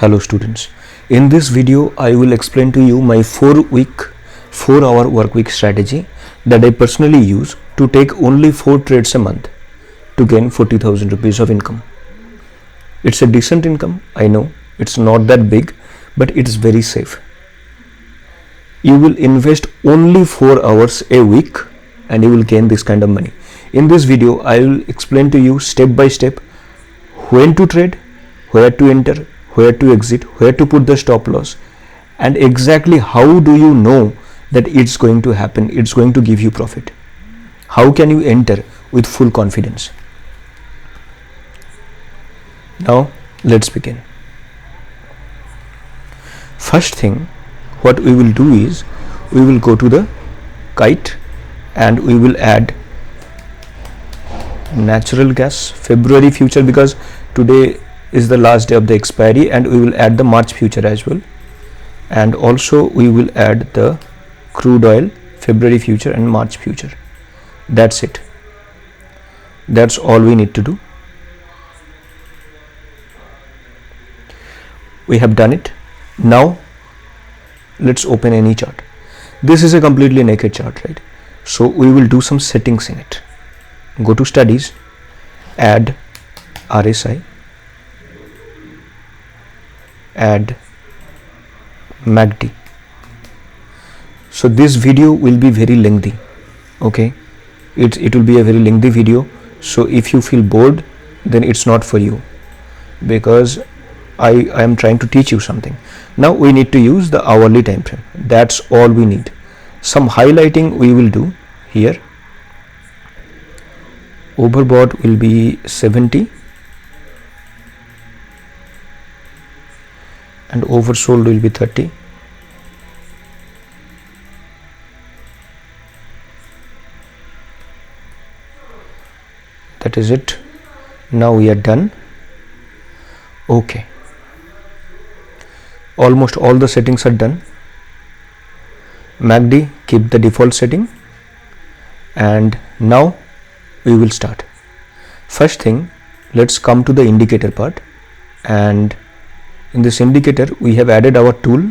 Hello students, in this video I will explain to you my 4-hour work week strategy that I personally use to take only 4 trades a month to gain 40,000 rupees of income. It's a decent income, I know, it's not that big, but it's very safe. You will invest only 4 hours a week and you will gain this kind of money. In this video I will explain to you step by step when to trade, where to enter, where to exit, where to put the stop loss, and exactly how do you know that it's going to happen, it's going to give you profit. How can you enter with full confidence? Now let's begin. First thing what we will do is we will go to the kite and we will add natural gas February future, because today is the last day of the expiry, and we will add the March future as well, and also we will add the crude oil February future and March future. That's it. That's all we need to do. We have done it. Now let's open any chart. This is a completely naked chart, right? So we will do some settings in it. Go to studies, add RSI, add MACD. So this video will be very lengthy, okay? It will be a very lengthy video, so if you feel bored, then it's not for you, because I am trying to teach you something. Now we need to use the hourly time frame. That's all we need. Some highlighting we will do here. Overbought will be 70 and oversold will be 30. That is it. Now we are done. Okay, almost all the settings are done. MACD, keep the default setting, and now we will start. First thing, let's come to the indicator part, and in this indicator we have added our tool.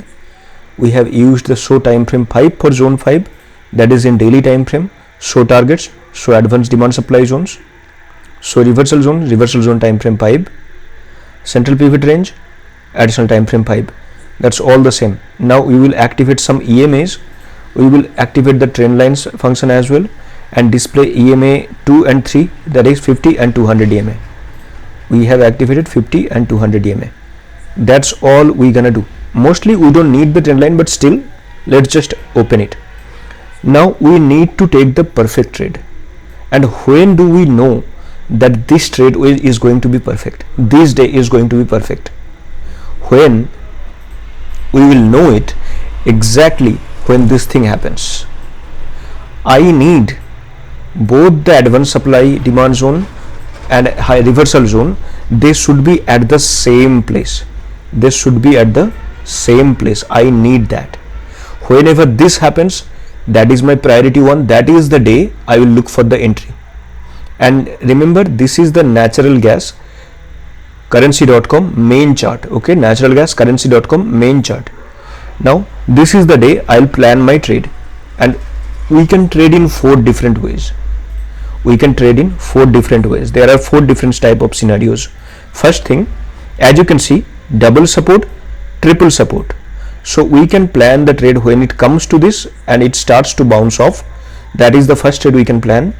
We have used the show time frame 5 for zone 5, that is in daily time frame, show targets, show advanced demand supply zones, show reversal zone time frame 5, central pivot range, additional time frame 5. That's all the same. Now we will activate some EMAs. We will activate the trend lines function as well and display EMA 2 and 3, that is 50 and 200 EMA. We have activated 50 and 200 EMA. That's all we're gonna do. Mostly we don't need the trend line, but still let's just open it. Now we need to take the perfect trade. And when do we know that this trade is going to be perfect, this day is going to be perfect? When we will know it exactly when this thing happens. I need both the advanced supply demand zone and high reversal zone, they should be at the same place. They should be at the same place. I need that. Whenever this happens, that is my priority one. That is the day I will look for the entry. And remember, this is the natural gas currency.com main chart. Okay, natural gas currency.com main chart. Now this is the day I'll plan my trade, and we can trade in 4 different ways. We can trade in 4 different ways. There are 4 different type of scenarios. First thing, as you can see, double support, triple support. So we can plan the trade when it comes to this and it starts to bounce off. That is the first trade we can plan,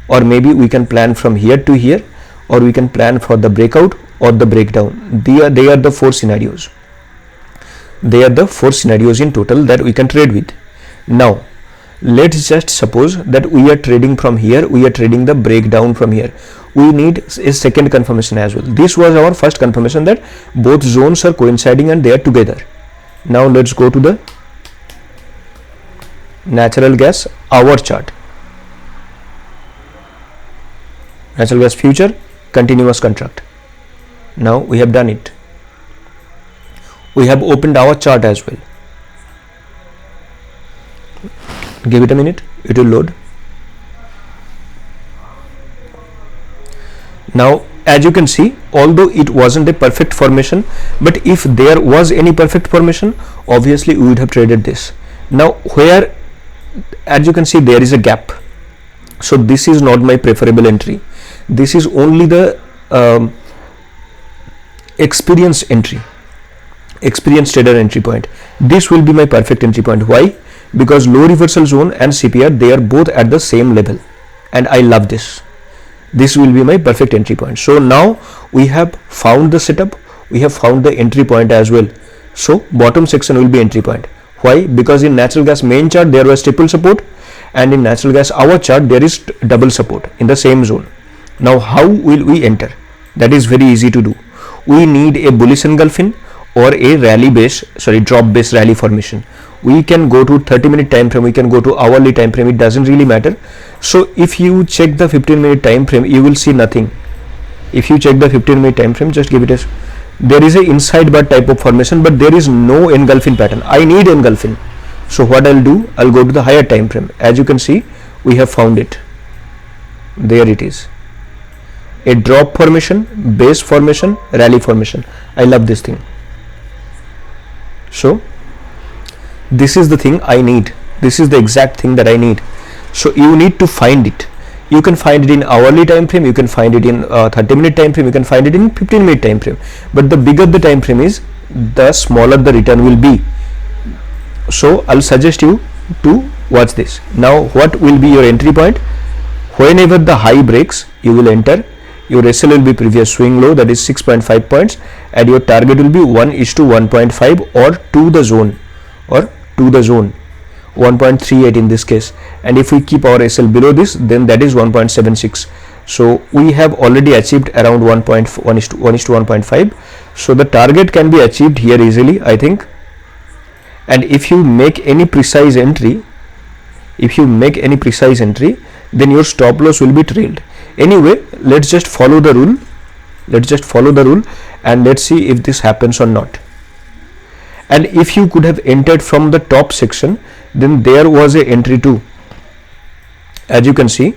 or maybe we can plan from here to here, or we can plan for the breakout or the breakdown. They are the 4 scenarios. They are the 4 scenarios in total that we can trade with. Now let's just suppose that we are trading from here, we are trading the breakdown from here. We need a second confirmation as well. This was our first confirmation that both zones are coinciding and they are together. Now let's go to the natural gas hour chart. Natural gas future continuous contract. Now we have done it. We have opened our chart as well. Give it a minute, it will load. Now as you can see, although it wasn't a perfect formation, but if there was any perfect formation, obviously we would have traded this. Now where, as you can see, there is a gap, so this is not my preferable entry. This is only the experienced trader entry point. This will be my perfect entry point. Why? Because low reversal zone and CPR, they are both at the same level, and I love this. This will be my perfect entry point. So now we have found the setup, we have found the entry point as well. So bottom section will be entry point. Why? Because in natural gas main chart there was triple support, and in natural gas hour chart there is double support in the same zone. Now how will we enter? That is very easy to do. We need a bullish engulfing or a drop based rally formation. We can go to 30-minute time frame, we can go to hourly time frame, it doesn't really matter. So if you check the 15-minute time frame, you will see nothing. If you check the 15-minute time frame, just give it a, there is a inside bar type of formation, but there is no engulfing pattern. I need engulfing. So what I'll do, I'll go to the higher time frame. As you can see, we have found it. There it is. A drop formation, base formation, rally formation. I love this thing. So this is the thing I need. This is the exact thing that I need. So you need to find it. You can find it in hourly time frame, you can find it in 30-minute time frame, you can find it in 15-minute time frame. But the bigger the time frame is, the smaller the return will be. So I'll suggest you to watch this. Now what will be your entry point? Whenever the high breaks, you will enter. Your SL will be previous swing low, that is 6.5 points, and your target will be 1:1.5 or to the zone, 1.38 in this case. And if we keep our SL below this, then that is 1.76. So we have already achieved around 1:1.5. So the target can be achieved here easily, I think. And if you make any precise entry, then your stop loss will be trailed. Anyway, let's just follow the rule. And let's see if this happens or not. And if you could have entered from the top section, then there was a entry too. As you can see,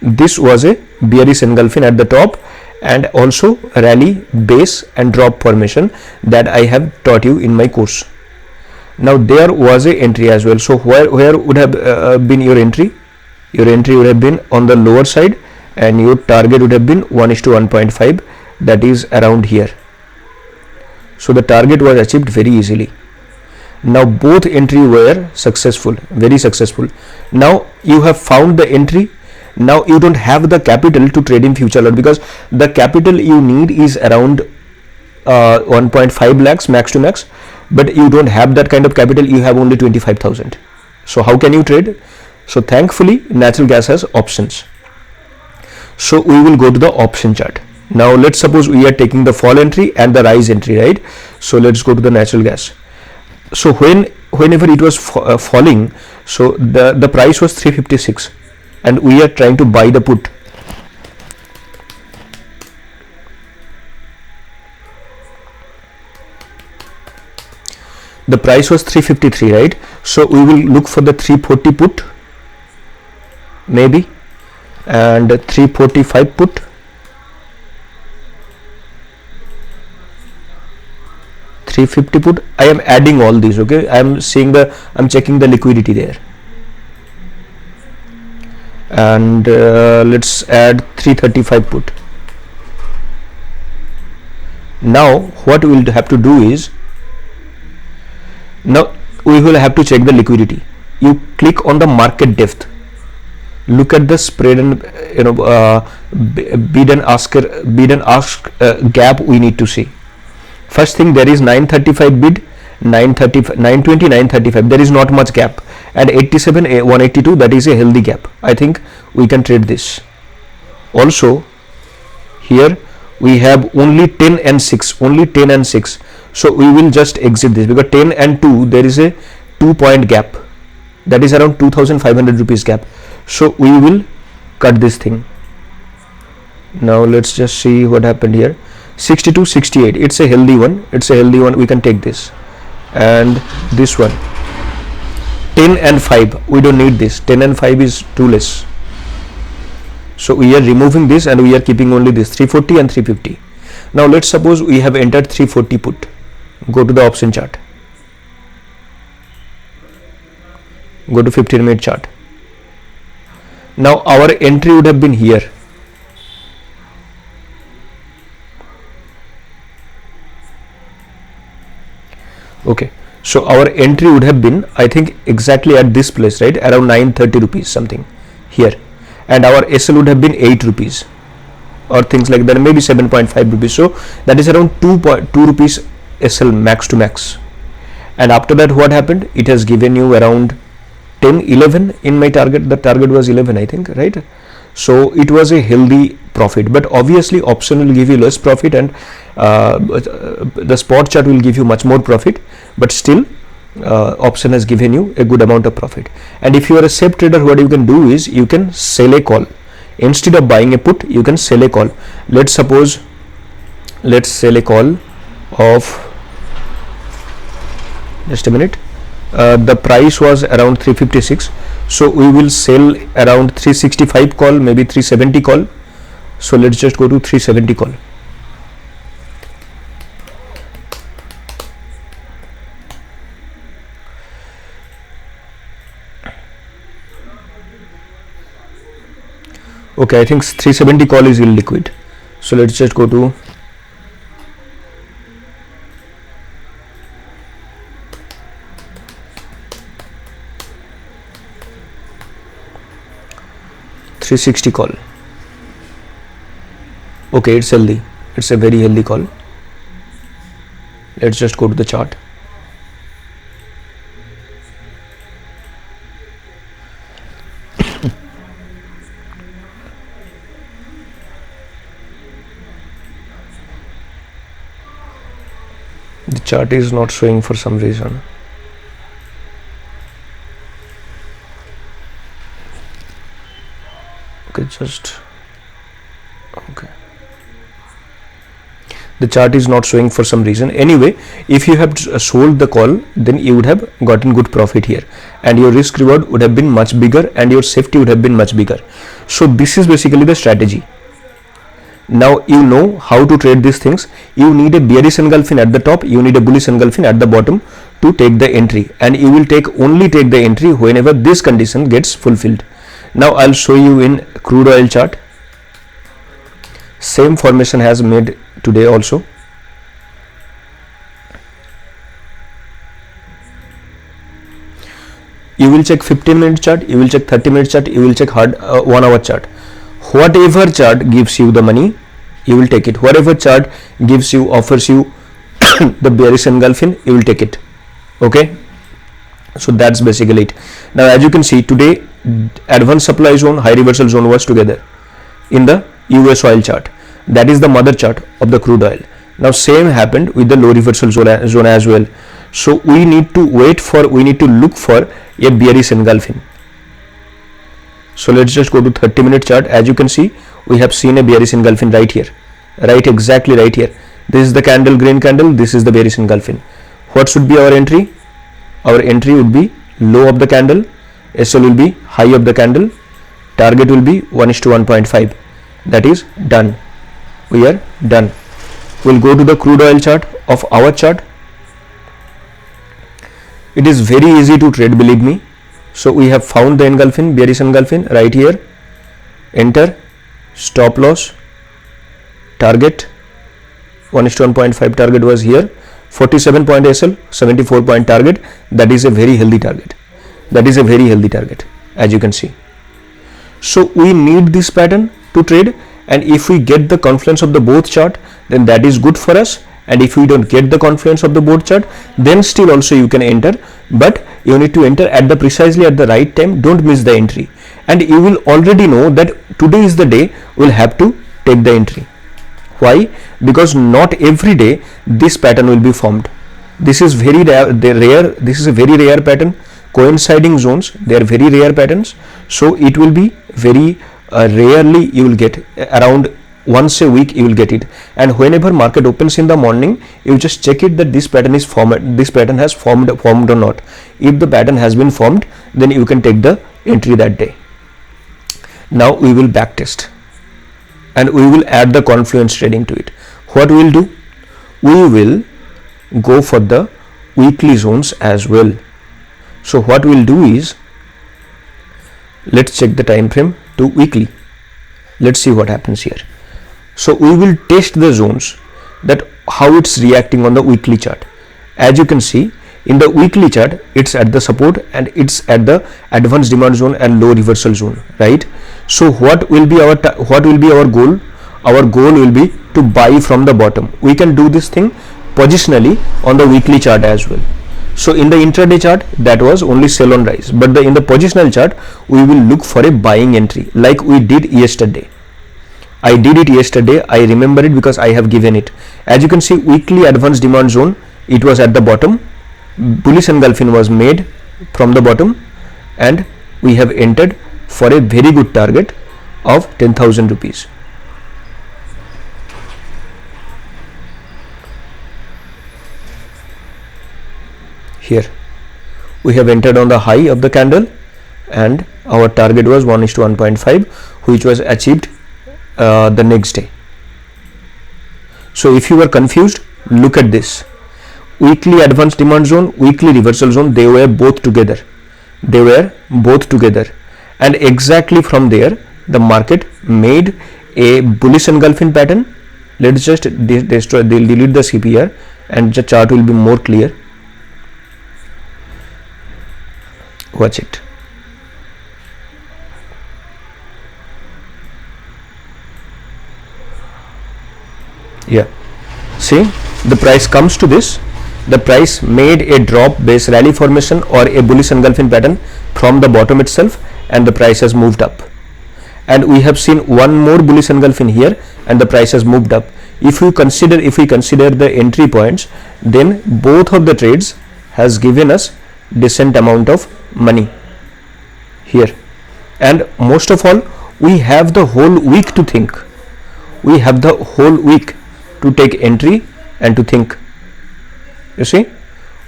this was a bearish engulfing at the top, and also rally, base and drop formation that I have taught you in my course. Now there was a entry as well. So where would have been your entry? Your entry would have been on the lower side, and your target would have been 1:1.5, that is around here. So the target was achieved very easily. Now both entry were successful, very successful. Now you have found the entry. Now you don't have the capital to trade in future lot, because the capital you need is around 1.5 lakhs max to max, but you don't have that kind of capital. You have only 25,000. So how can you trade? So thankfully natural gas has options. So we will go to the option chart. Now let's suppose we are taking the fall entry and the rise entry, right? So let's go to the natural gas. So whenever it was falling, so the price was 356, and we are trying to buy the put. The price was 353, right? So we will look for the 340 put maybe, and 345 put, 350 put. I am adding all these, okay? I'm checking the liquidity there, and let's add 335 put. Now what we will have to do is, now we will have to check the liquidity. You click on the market depth, look at the spread and bid and ask gap we need to see. First thing, there is 935 bid, 920, 935. There is not much gap, and 87, 182. That is a healthy gap. I think we can trade this. Also, here we have only 10 and 6. Only 10 and 6. So we will just exit this, because 10 and 2 there is a 2-point gap. That is around 2,500 rupees gap. So we will cut this thing. Now let's just see what happened here. 62, 68. It's a healthy one. We can take this. And this one, 10 and 5. We don't need this. 10 and 5 is too less. So we are removing this and we are keeping only this 340 and 350. Now let's suppose we have entered 340 put. Go to the option chart. Go to 15-minute chart. Now our entry would have been here. Okay, so our entry would have been, I think, exactly at this place, right? Around 930 rupees something here. And our SL would have been 8 rupees or things like that, maybe 7.5 rupees. So that is around 2 rupees SL max to max. And after that, what happened? It has given you around 10, 11 in my target. The target was 11, I think, right? So it was a healthy profit, but obviously option will give you less profit and the spot chart will give you much more profit, but still option has given you a good amount of profit. And if you are a safe trader, what you can do is you can sell a call. Instead of buying a put, you can sell a call. Let's suppose, let's sell a call of, just a minute, the price was around 356, so we will sell around 365 call, maybe 370 call. So let's just go to 370 call. Okay, I think 370 call is illiquid, so let's just go to $360 call. Okay, it's healthy. It's a very healthy call. Let's just go to the chart. The chart is not showing for some reason. Okay, just okay. The chart is not showing for some reason. Anyway, if you have sold the call, then you would have gotten good profit here, and your risk reward would have been much bigger and your safety would have been much bigger. So this is basically the strategy. Now you know how to trade these things. You need a bearish engulfing at the top, you need a bullish engulfing at the bottom to take the entry, and you will only take the entry whenever this condition gets fulfilled. Now I'll show you in crude oil chart. Same formation has made today also. You will check 15-minute chart, you will check 30-minute chart, you will check 1 hour chart. Whatever chart gives you the money, you will take it. Whatever chart gives you, offers you the bearish engulfing, you will take it. Okay, so that's basically it. Now as you can see, today advanced supply zone, high reversal zone was together in the US oil chart. That is the mother chart of the crude oil. Now same happened with the low reversal zone as well. So we need to look for a bearish engulfing. So let's just go to 30-minute chart. As you can see, we have seen a bearish engulfing right here, right, exactly right here. This is the candle, green candle, this is the bearish engulfing. What should be our entry? Our entry would be low of the candle, SL will be high of the candle, target will be 1:1.5. That is done. We are done. We'll go to the crude oil chart of our chart. It is very easy to trade, believe me. So we have found the engulfing, bearish engulfing right here. Enter, stop loss, target 1:1.5 target was here, 47 point SL, 74 point target. That is a very healthy target. That is a very healthy target, as you can see. So we need this pattern to trade, and if we get the confluence of the both chart, then that is good for us. And if we don't get the confluence of the both chart, then still also you can enter, but you need to enter at the precisely at the right time. Don't miss the entry, and you will already know that today is the day we'll have to take the entry. Why? Because not every day this pattern will be formed. This is very rare. This is a very rare pattern. Coinciding zones, they are very rare patterns. So it will be very rarely you will get, around once a week you will get it. And whenever market opens in the morning, you just check it that this pattern is formed, this pattern has formed or not. If the pattern has been formed, then you can take the entry that day. Now we will backtest and we will add the confluence trading to it. What we will do? We will go for the weekly zones as well. So what we'll do is, let's check the time frame to weekly. Let's see what happens here. So we will test the zones, that how it's reacting on the weekly chart. As you can see, in the weekly chart, it's at the support and it's at the advanced demand zone and low reversal zone, right? So what will be our goal? Our goal will be to buy from the bottom. We can do this thing positionally on the weekly chart as well. So in the intraday chart, that was only sell on rise, but in the positional chart, we will look for a buying entry like we did yesterday. I did it yesterday. I remember it because I have given it. As you can see, weekly advanced demand zone, it was at the bottom. Bullish engulfing was made from the bottom, and we have entered for a very good target of 10,000 rupees. Here we have entered on the high of the candle, and our target was 1:1.5, which was achieved the next day. So if you were confused, look at this. Weekly advanced demand zone, weekly reversal zone, they were both together. And exactly from there, the market made a bullish engulfing pattern. Let's just delete the CPR and the chart will be more clear. Watch it. Yeah, see, the price comes to this. The price made a drop base rally formation or a bullish engulfing pattern from the bottom itself, and the price has moved up. And we have seen one more bullish engulfing here, and the price has moved up. If we consider the entry points, then both of the trades has given us decent amount of money here. And most of all, we have the whole week to think. We have the whole week to take entry and to think. You see,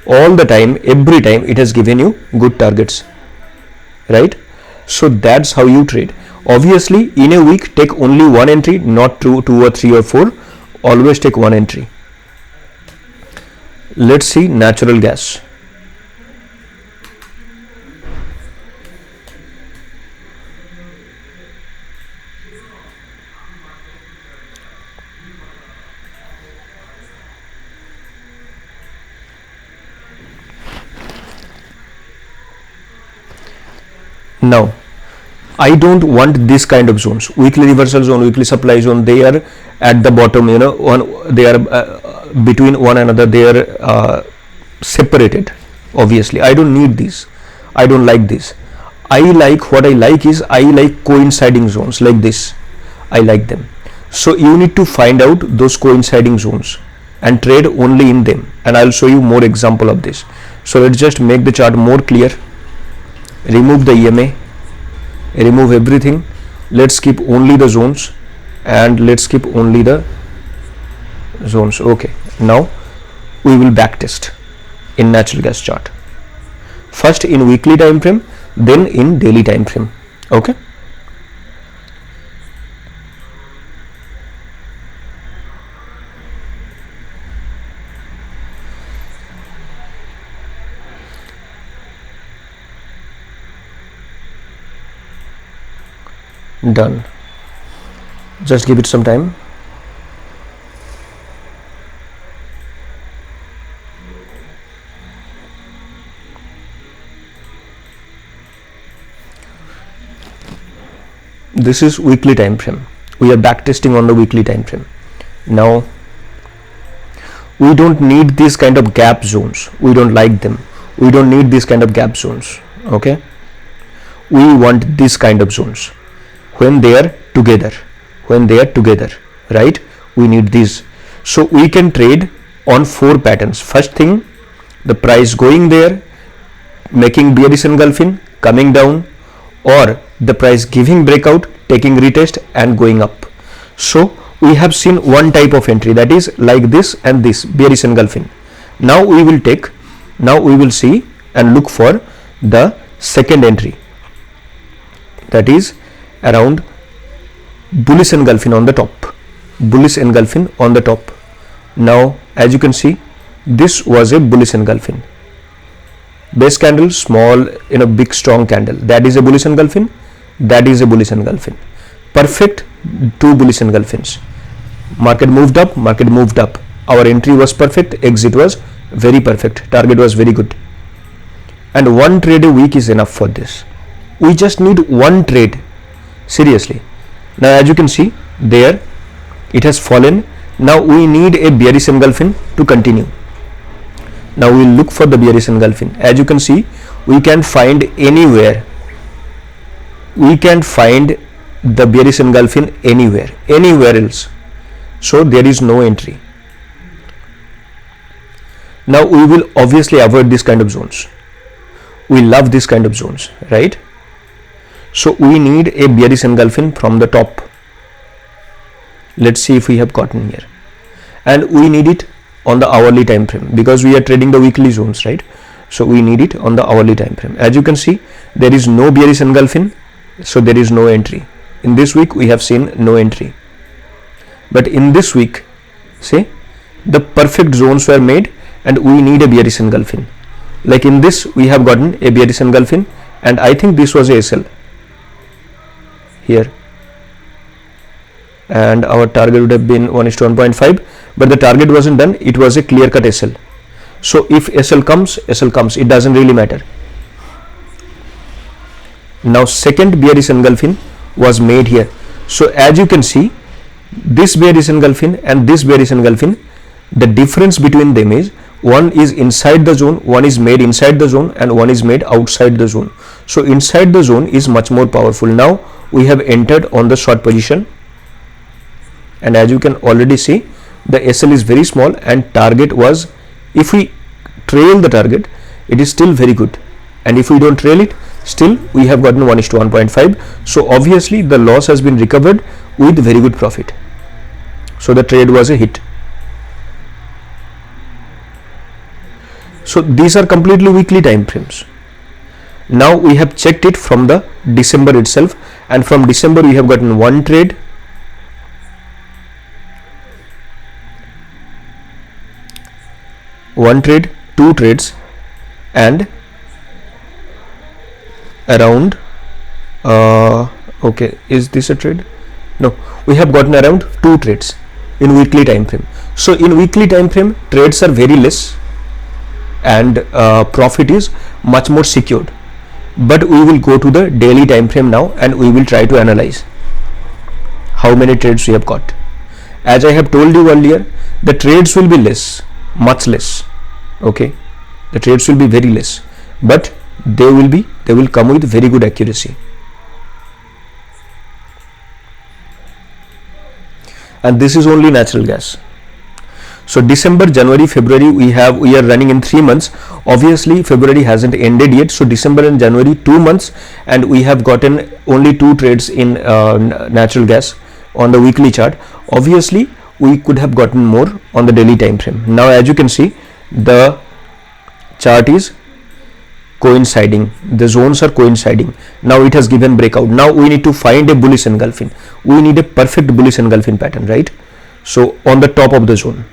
all the time, every time it has given you good targets, right? So that's how you trade. Obviously, in a week, take only one entry, not two or three or four. Always take one entry. Let's see natural gas. Now, I don't want this kind of zones. Weekly reversal zone, weekly supply zone, they are at the bottom, they are between one another, they are separated. Obviously, I don't need these. I don't like this. What I like is, I like coinciding zones like this. I like them. So you need to find out those coinciding zones and trade only in them. And I'll show you more example of this. So let's just make the chart more clear. Remove the EMA, remove everything. Let's keep only the zones, and let's keep only the zones. Okay, now we will backtest in natural gas chart. First in weekly time frame, then in daily time frame. Okay. Done. Just give it some time. This is weekly time frame. We are backtesting on the weekly time frame. Now we don't need these kind of gap zones. We don't like them. We don't need these kind of gap zones. Okay. We want this kind of zones. When they are together, right? We need these. So we can trade on four patterns. First thing, the price going there, making bearish engulfing, coming down, or the price giving breakout, taking retest and going up. So we have seen one type of entry, that is like this and this, bearish engulfing. Now we will see and look for the second entry, that is around bullish engulfing on the top, bullish engulfing on the top. Now as you can see, this was a bullish engulfing. Base candle, small, big strong candle, that is a bullish engulfing, that is a bullish engulfing. Perfect two bullish engulfings. Market moved up, market moved up. Our entry was perfect, exit was very perfect, target was very good. And one trade a week is enough for this. We just need one trade, seriously. Now as you can see, there it has fallen. Now we need a bearish engulfing to continue. Now we will look for the bearish engulfing. As you can see, we can find anywhere. We can find the bearish engulfing anywhere else. So there is no entry. Now we will obviously avoid this kind of zones. We love this kind of zones, right? So we need a bearish engulfing from the top. Let's see if we have gotten here. And we need it on the hourly time frame, because we are trading the weekly zones, right? So we need it on the hourly time frame. As you can see, there is no bearish engulfing, so there is no entry. In this week we have seen no entry, but in this week, see, the perfect zones were made and we need a bearish engulfing. Like in this we have gotten a bearish engulfing, and I think this was a SL here, and our target would have been 1:1.5, but the target wasn't done, it was a clear cut SL. So if SL comes, it doesn't really matter. Now second bearish engulfing was made here. So as you can see, this bearish engulfing and this bearish engulfing, the difference between them is one is inside the zone, one is made inside the zone, and one is made outside the zone. So inside the zone is much more powerful. Now we have entered on the short position, and as you can already see, the SL is very small and target was, if we trail the target, it is still very good, and if we don't trail it, still we have gotten 1:1.5. So obviously the loss has been recovered with very good profit. So the trade was a hit. So these are completely weekly time frames. Now we have checked it from the December itself, and from December we have gotten one trade, two trades, and around okay, is this a trade? No, we have gotten around two trades in weekly time frame. So in weekly time frame, trades are very less and profit is much more secured. But we will go to the daily time frame now, and we will try to analyze how many trades we have got. As I have told you earlier, the trades will be less, much less. Okay, the trades will be very less, but they will come with very good accuracy. And this is only natural gas. So December, January, February, we are running in 3 months. Obviously February hasn't ended yet, so December and January 2 months, and we have gotten only 2 trades in natural gas on the weekly chart. Obviously we could have gotten more on the daily time frame. Now as you can see, the chart is coinciding, the zones are coinciding. Now it has given breakout. Now we need to find a bullish engulfing. We need a perfect bullish engulfing pattern, right? So on the top of the zone,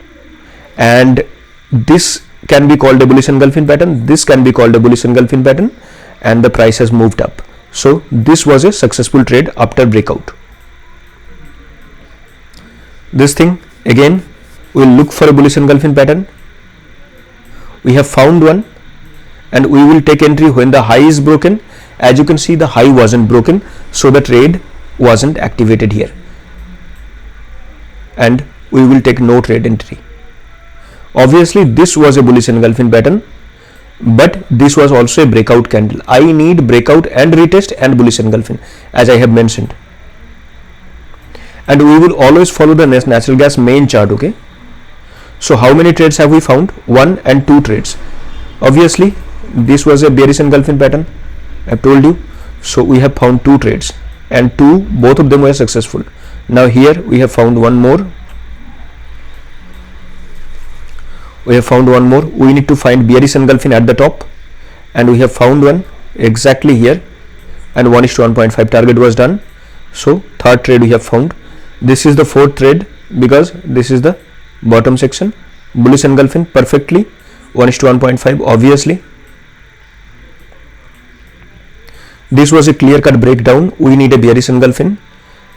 and this can be called a bullish engulfing pattern, this can be called a bullish engulfing pattern, and the price has moved up. So this was a successful trade after breakout. This thing again, we will look for a bullish engulfing pattern. We have found one, and we will take entry when the high is broken. As you can see, the high wasn't broken, so the trade wasn't activated here, and we will take no trade entry. Obviously this was a bullish engulfing pattern, but this was also a breakout candle. I need breakout and retest and bullish engulfing, as I have mentioned. And we will always follow the natural gas main chart. Okay, so how many trades have we found? 1 and 2 trades. Obviously this was a bearish engulfing pattern, I have told you. So we have found 2 trades, and both of them were successful. Now here we have found one more. We need to find bearish engulfing at the top, and we have found one exactly here, and 1:1.5 target was done. So third trade we have found. This is the fourth trade because this is the bottom section, bullish engulfing perfectly, 1:1.5. Obviously this was a clear cut breakdown. We need a bearish engulfing.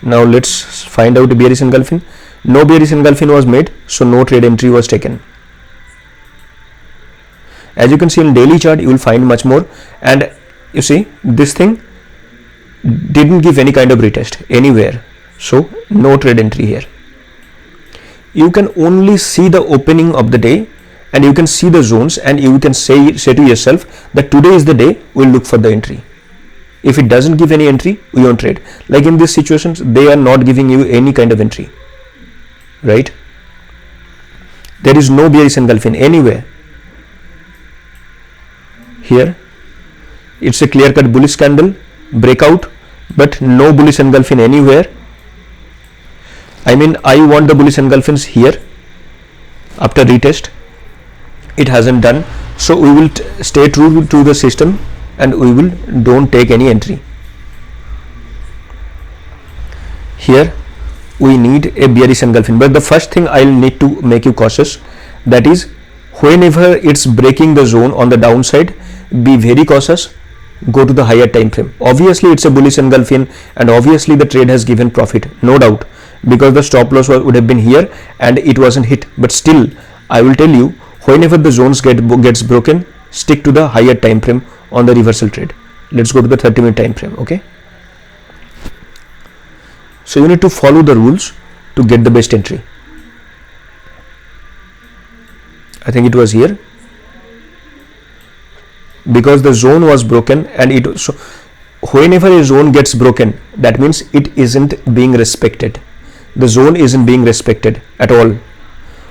Now let's find out a bearish engulfing. No bearish engulfing was made, so no trade entry was taken. As you can see in daily chart, you will find much more, and you see this thing didn't give any kind of retest anywhere, so no trade entry here. You can only see the opening of the day and you can see the zones, and you can say to yourself that today is the day we'll look for the entry. If it doesn't give any entry, we won't trade. Like in these situations, they are not giving you any kind of entry, right? There is no bearish engulfing anywhere. Here it's a clear cut bullish candle breakout, but no bullish engulfing anywhere. I mean, I want the bullish engulfings here after retest. It hasn't done, so we will stay true to the system and we will don't take any entry. Here we need a bearish engulfing, but the first thing I'll need to make you cautious, that is whenever it's breaking the zone on the downside, be very cautious, go to the higher time frame. Obviously it's a bullish engulfing and obviously the trade has given profit, no doubt, because the stop loss would have been here and it wasn't hit. But still I will tell you, whenever the zones gets broken, stick to the higher time frame on the reversal trade. Let's go to the 30-minute time frame. Okay, so you need to follow the rules to get the best entry. I think it was here, because the zone was broken, and so whenever a zone gets broken, that means it isn't being respected. The zone isn't being respected at all,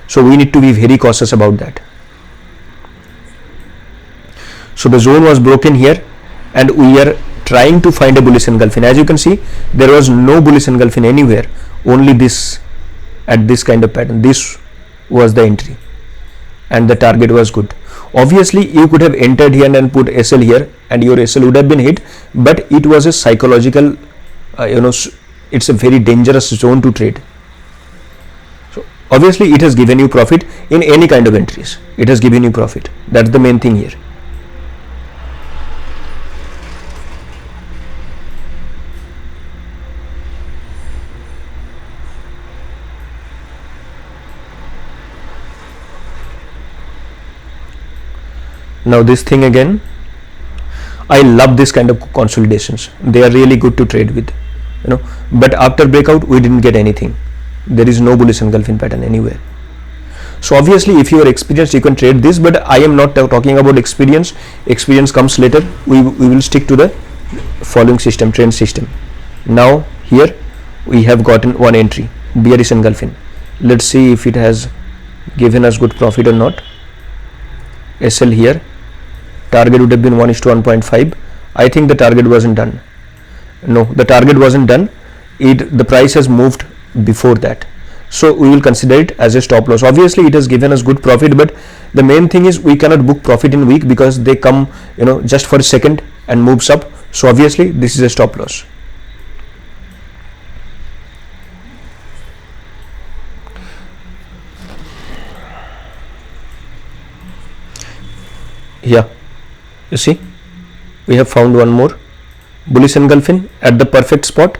so we need to be very cautious about that. So the zone was broken here and we are trying to find a bullish engulfing. As you can see, there was no bullish engulfing anywhere, only this at this kind of pattern. This was the entry and the target was good. Obviously you could have entered here and put SL here and your SL would have been hit, but it was a psychological it's a very dangerous zone to trade. So obviously it has given you profit in any kind of entries. It has given you profit. That's the main thing here. Now this thing again, I love this kind of consolidations. They are really good to trade with, but after breakout we didn't get anything. There is no bullish engulfing pattern anywhere. So obviously if you are experienced, you can trade this, but I am not talking about experience. Experience comes later. We will stick to the following system, trend system. Now here we have gotten one entry, bearish engulfing. Let's see if it has given us good profit or not. SL here, target would have been 1:1.5. I think the target wasn't done. No, the target wasn't done. The price has moved before that, so we will consider it as a stop loss. Obviously it has given us good profit, but the main thing is we cannot book profit in week because they come just for a second and moves up. So obviously this is a stop loss. Yeah, you see we have found one more bullish engulfing at the perfect spot.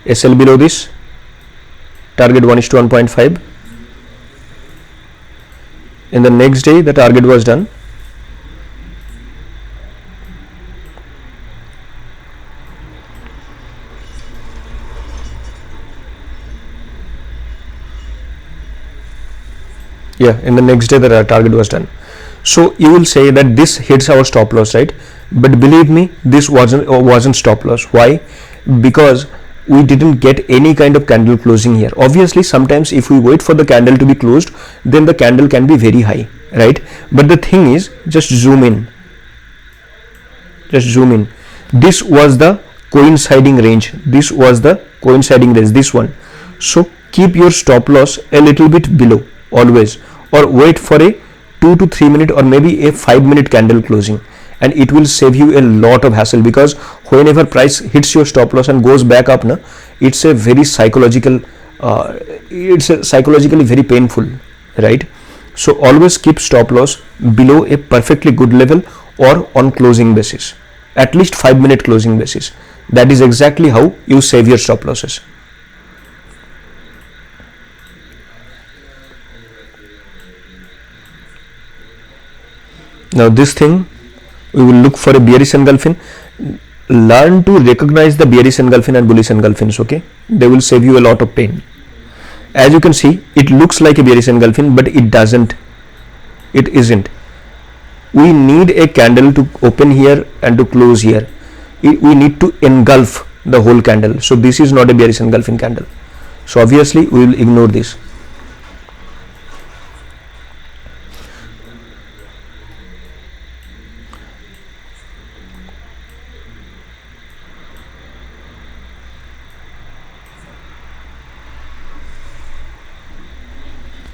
SL below this, target 1:1.5. In the next day the target was done. Yeah, in the next day the target was done. So you will say that this hits our stop loss, right? But believe me, this wasn't stop loss. Why? Because we didn't get any kind of candle closing here. Obviously sometimes if we wait for the candle to be closed, then the candle can be very high, right? But the thing is, just zoom in. This was the coinciding range. This one. So keep your stop loss a little bit below always, or wait for a 2 to 3 minute or maybe a 5 minute candle closing, and it will save you a lot of hassle, because whenever price hits your stop loss and goes back up, it's a very psychological, it's a psychologically very painful, right? So always keep stop loss below a perfectly good level or on closing basis, at least 5-minute closing basis. That is exactly how you save your stop losses. Now this thing, we will look for a bearish engulfing. Learn to recognize the bearish engulfing and bullish engulfings, okay? They will save you a lot of pain. As you can see, it looks like a bearish engulfing, but it doesn't. It isn't. We need a candle to open here and to close here. We need to engulf the whole candle. So this is not a bearish engulfing candle. So obviously we will ignore this.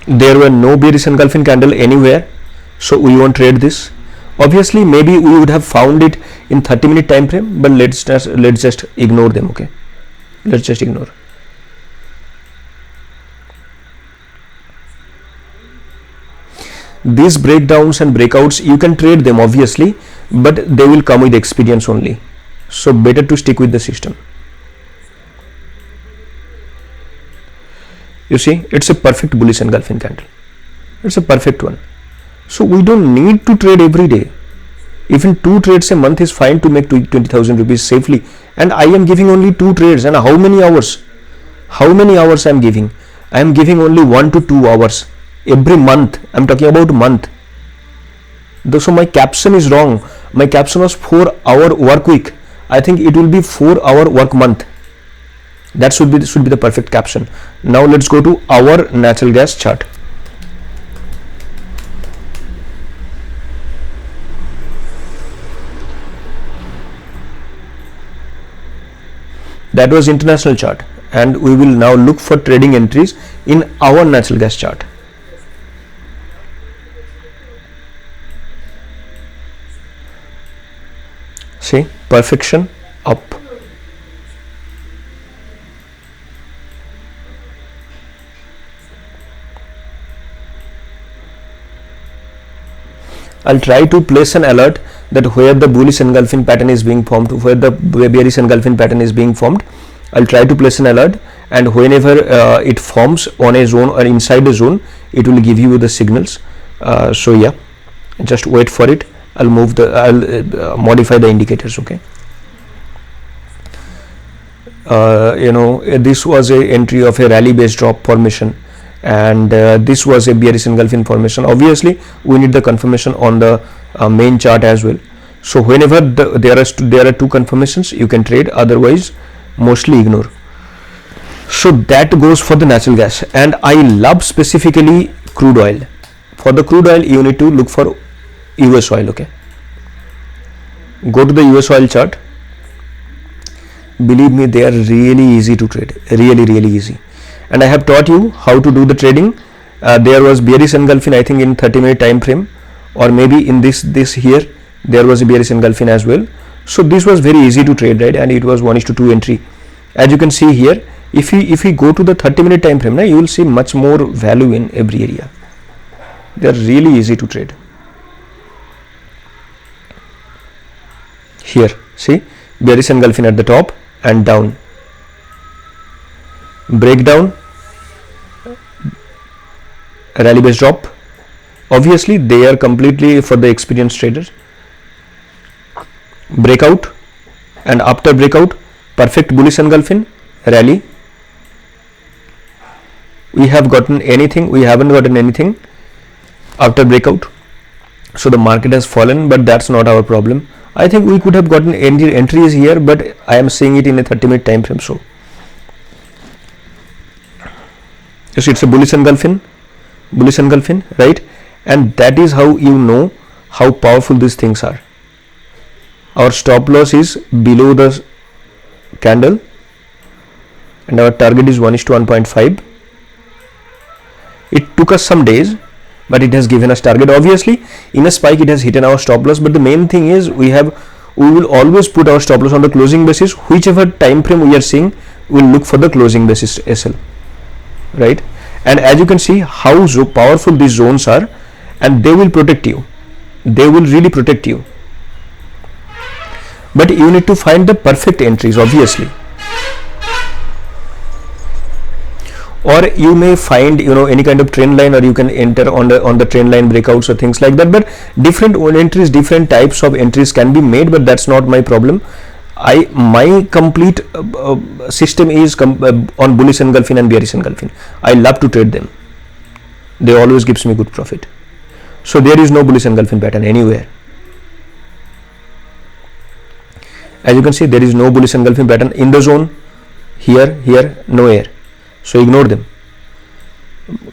There were no bearish engulfing candle anywhere, so we won't trade this. Obviously maybe we would have found it in 30-minute time frame, but let's just ignore them, okay? Let's just ignore. These breakdowns and breakouts, you can trade them obviously, but they will come with experience only, so better to stick with the system. You see, it's a perfect bullish engulfing candle. It's a perfect one. So we don't need to trade every day. Even 2 trades a month is fine to make 20,000 rupees safely. And I am giving only 2 trades. And how many hours? How many hours I am giving? I am giving only 1 to 2 hours every month. I am talking about month. So my caption is wrong. My caption was 4-hour work week. I think it will be 4-hour work month. That should be the perfect caption. Now let's go to our natural gas chart. That was international chart, and we will now look for trading entries in our natural gas chart. See, perfection up. I'll try to place an alert that where the bullish engulfing pattern is being formed, where the bearish engulfing pattern is being formed, I'll try to place an alert, and whenever it forms on a zone or inside a zone, it will give you the signals. So yeah, just wait for it. I'll modify the indicators, okay? This was a entry of a rally based drop formation, and this was a bearish engulfing formation. Obviously we need the confirmation on the main chart as well. So whenever there are 2 confirmations, you can trade, otherwise mostly ignore. So that goes for the natural gas, and I love specifically crude oil. For the crude oil, you need to look for US oil, okay? Go to the US oil chart. Believe me, they are really easy to trade, really easy. And I have taught you how to do the trading. There was bearish engulfing, I think in 30-minute time frame, or maybe in this here there was a bearish engulfing as well. So this was very easy to trade, right? And it was 1:2 entry. As you can see here, if we go to the 30-minute time frame, you will see much more value in every area. They are really easy to trade. Here, see, bearish engulfing at the top and down. Breakdown, rally based drop. Obviously they are completely for the experienced traders. Breakout, and after breakout, perfect bullish engulfing, rally. We have gotten anything? We haven't gotten anything after breakout. So the market has fallen, but that's not our problem. I think we could have gotten entries here, but I am seeing it in a 30-minute time frame. So you see, it's a bullish engulfing, right? And that is how you know how powerful these things are. Our stop loss is below the candle, and our target is 1:1.5. It took us some days, but it has given us target. Obviously in a spike it has hit our stop loss, but the main thing is we will always put our stop loss on the closing basis. Whichever time frame we are seeing, will look for the closing basis SL, right? And as you can see how powerful these zones are, and they will protect you, they will really protect you. But you need to find the perfect entries, obviously. Or you may find, you know, any kind of trend line, or you can enter on the trend line breakouts or things like that. But different entries, different types of entries can be made, but that's not my problem. My complete system is on bullish engulfing and bearish engulfing. I love to trade them. They always gives me good profit. So there is no bullish engulfing pattern anywhere. As you can see, there is no bullish engulfing pattern in the zone. Here, nowhere. So ignore them.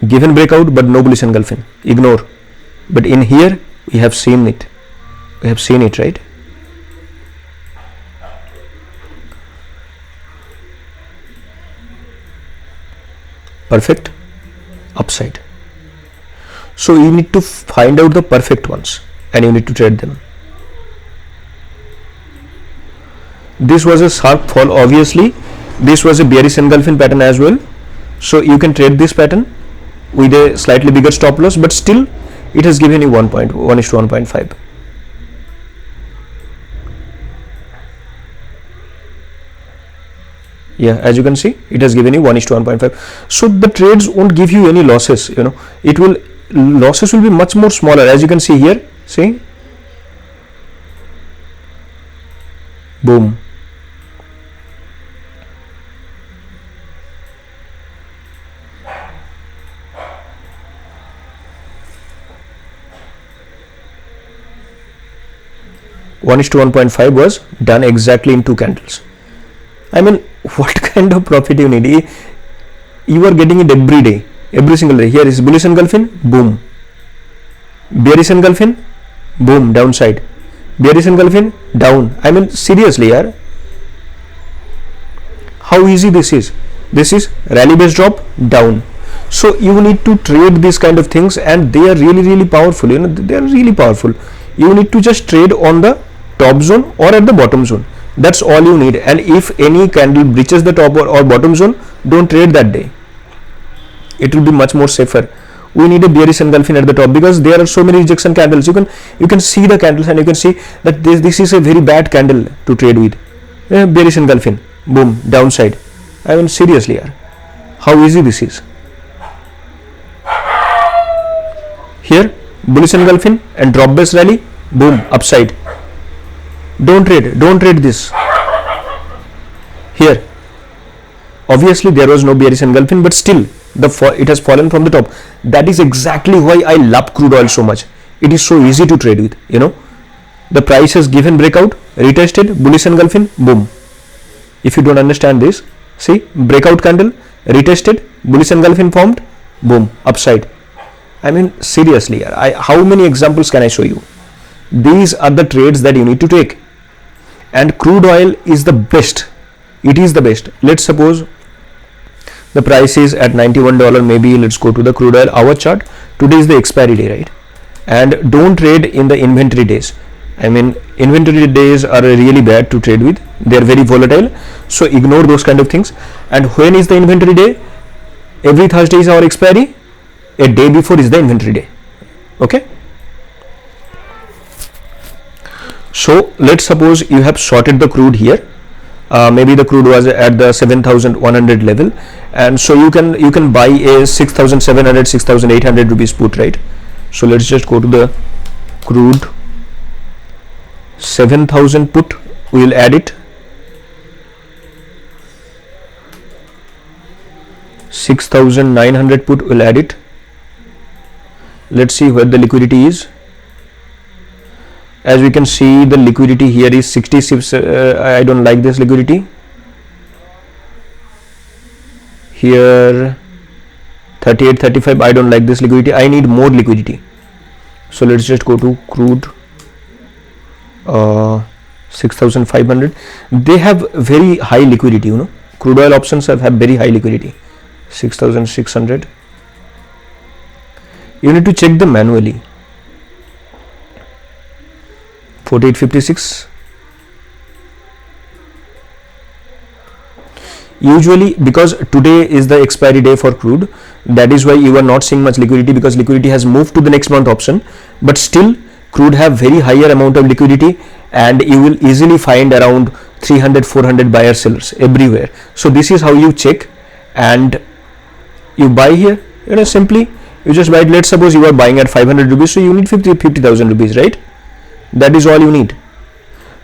Given breakout, but no bullish engulfing. Ignore. But in here, we have seen it. We have seen it, right? Perfect upside. So you need to find out the perfect ones, and you need to trade them. This was a sharp fall, obviously. This was a bearish engulfing pattern as well. So you can trade this pattern with a slightly bigger stop loss, but still it has given you 1.1:1.5. Yeah, as you can see, it has given you 1:1.5. So the trades won't give you any losses, you know. Losses will be much more smaller. As you can see here, see, boom. One is to 1.5 was done exactly in 2 candles. I mean, what kind of profit you need? You are getting it every day, every single day. Here is bullish engulfing, boom. Bearish engulfing, boom, downside. Bearish engulfing, down. I mean, seriously, yaar. How easy this is. This is rally based drop, down. So you need to trade these kind of things, and they are really, really powerful. You know, they are really powerful. You need to just trade on the top zone or at the bottom zone. That's all you need. And if any candle breaches the top or bottom zone, don't trade that day. It will be much more safer. We need a bearish engulfing at the top, because there are so many rejection candles. You can see the candles, and you can see that this is a very bad candle to trade with. Bearish engulfing, boom, downside. I mean, seriously, yaar, how easy this is. Here, bullish engulfing and drop base rally, boom, upside. Don't trade this. Here, obviously there was no bearish engulfing, but still it has fallen from the top. That is exactly why I love crude oil so much. It is so easy to trade with, you know. The price has given breakout, retested, bullish engulfing, boom. If you don't understand this, see, breakout candle, retested, bullish engulfing formed, boom, upside. I mean, seriously, how many examples can I show you? These are the trades that you need to take. And crude oil is the best. It is the best. Let's suppose the price is at $91. Maybe let's go to the crude oil hour chart. Today is the expiry day, right? And don't trade in the inventory days. I mean, inventory days are really bad to trade with. They are very volatile. So ignore those kind of things. And when is the inventory day? Every Thursday is our expiry. A day before is the inventory day. Okay. So let's suppose you have shorted the crude here. Maybe the crude was at the 7,100 level, and so you can buy a 6,700, 6,800 rupees put, right? So let's just go to the crude 7,000 put. We will add it. 6,900 put, will add it. Let's see where the liquidity is. As we can see, the liquidity here is 66. I don't like this liquidity. Here 38, 35. I don't like this liquidity. I need more liquidity. So let's just go to crude 6,500. They have very high liquidity, you know. Crude oil options have very high liquidity. 6,600. You need to check them manually. 4856. Usually, because today is the expiry day for crude, that is why you are not seeing much liquidity, because liquidity has moved to the next month option. But still, crude have very higher amount of liquidity, and you will easily find around 300-400 buyer sellers everywhere. So this is how you check, and you buy here. Simply you just buy it. Let's suppose you are buying at 500 rupees, so you need 50,000 rupees, right? That is all you need.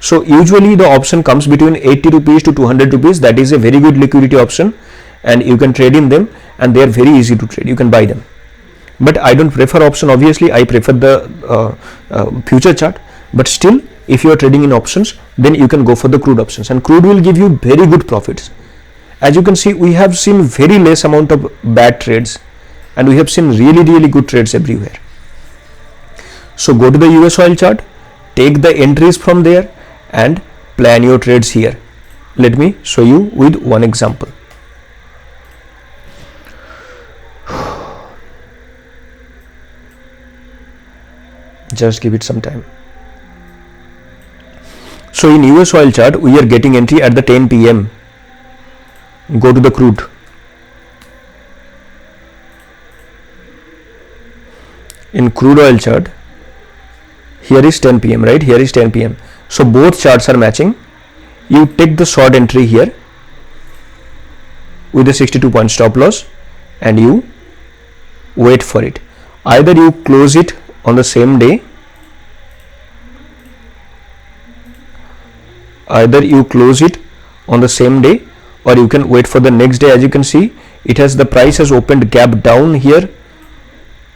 So usually the option comes between 80 rupees to 200 rupees. That is a very good liquidity option, and you can trade in them, and they are very easy to trade. You can buy them. But I don't prefer option, obviously. I prefer the future chart. But still, if you are trading in options, then you can go for the crude options, and crude will give you very good profits. As you can see, we have seen very less amount of bad trades, and we have seen really good trades everywhere. So go to the US oil chart, take the entries from there, and plan your trades here. Let me show you with one example. Just give it some time. So in US oil chart, we are getting entry at the 10 p.m. Go to the crude. In crude oil chart, here is 10 p.m. right? Here is 10 p.m. So both charts are matching. You take the short entry here with a 62 point stop loss, and you wait for it. Either you close it on the same day, or you can wait for the next day. As you can see, the price has opened gap down here.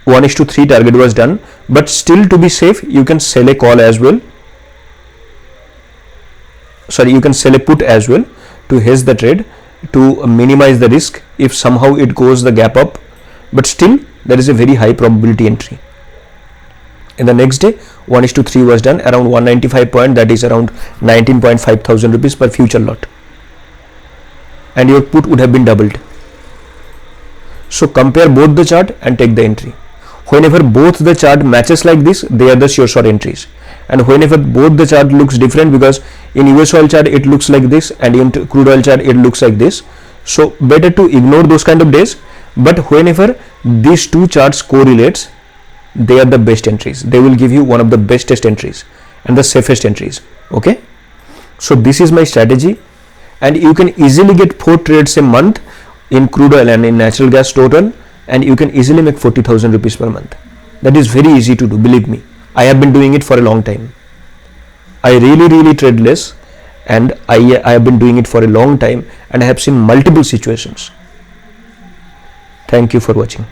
1:3 target was done, but still, to be safe, you can sell a call as well. You can sell a put as well to hedge the trade, to minimize the risk if somehow it goes the gap up. But still, there is a very high probability entry. In the next day, 1:3 was done, around 195 point, that is around 19.5 thousand rupees per future lot, and your put would have been doubled. So compare both the chart and take the entry. Whenever both the chart matches like this, they are the sure short entries. And whenever both the chart looks different, because in US oil chart it looks like this, and in crude oil chart it looks like this, so better to ignore those kind of days. But whenever these two charts correlates, they are the best entries. They will give you one of the bestest entries and the safest entries. Okay, so this is my strategy, and you can easily get 4 trades a month in crude oil and in natural gas total, and you can easily make 40,000 rupees per month. That is very easy to do, believe me. I have been doing it for a long time. I really trade less, and I have been doing it for a long time, and I have seen multiple situations. Thank you for watching.